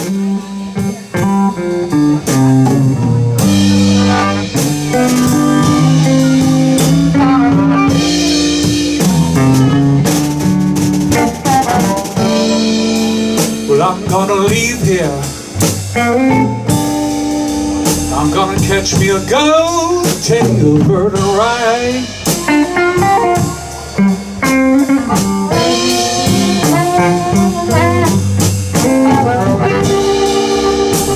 Well, I'm gonna leave here. I'm gonna catch me a goat, take a bird and ride.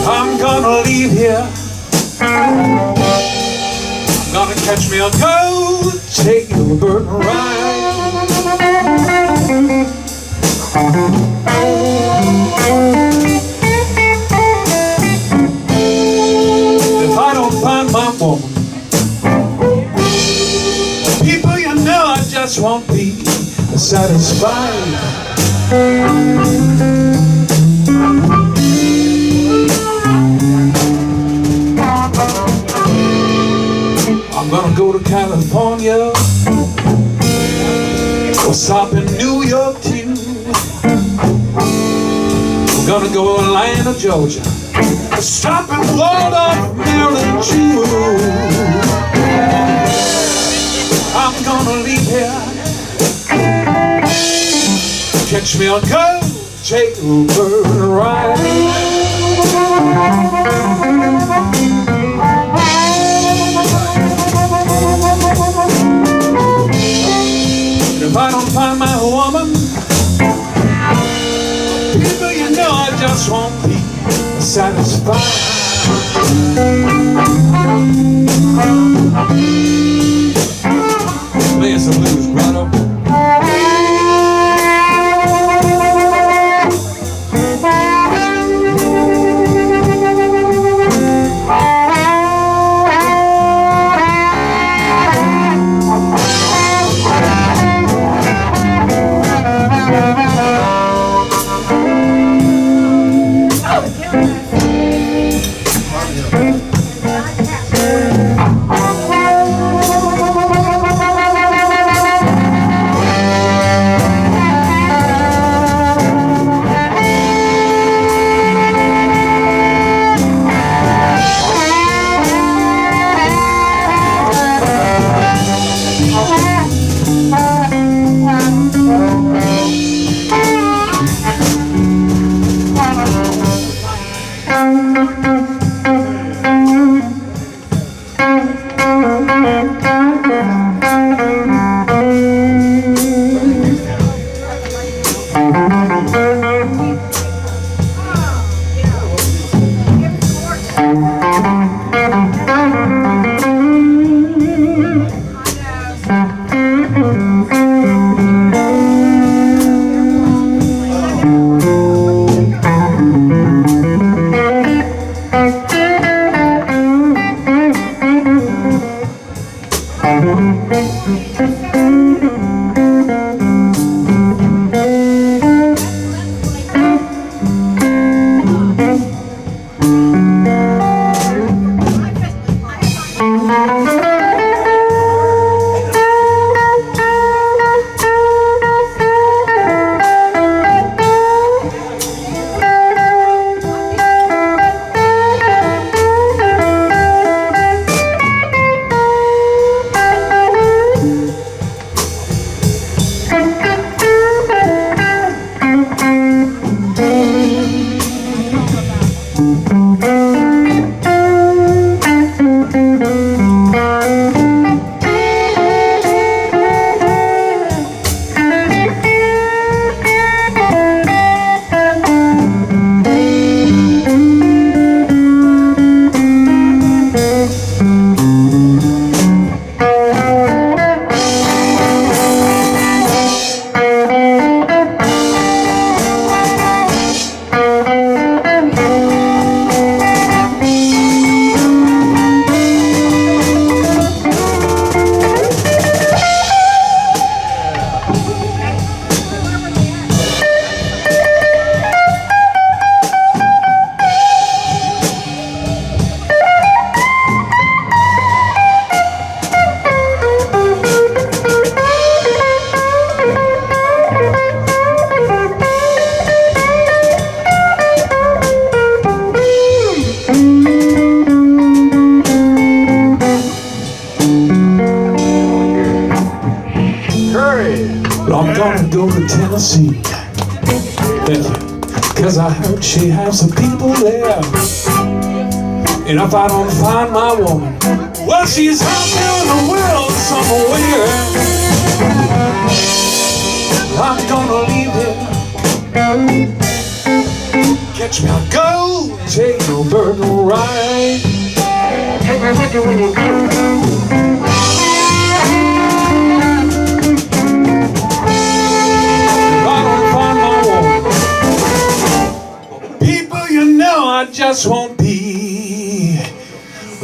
I'm gonna leave here. I'm gonna catch me a goat, take a bird and ride. If I don't find my woman, people, you know I just won't be satisfied. I'm gonna go to California, or stop in New York too. I'm gonna go to Atlanta, Georgia, or stop in Waldorf Md too. I'm gonna leave here, catch me a goat, take a bird and ride. If I don't find my woman, people, you know I just won't be satisfied. Play some blues, brother. Tennessee. Thank you. Cause I heard she has some people there. And if I don't find my woman, well, she's out there in the world somewhere. I'm gonna leave here. Catch me, I'll go. Take no burden ride. Take me with you when you go. I just won't be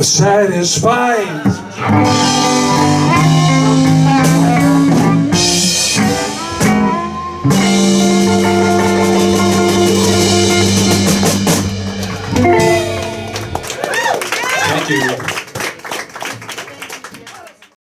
satisfied.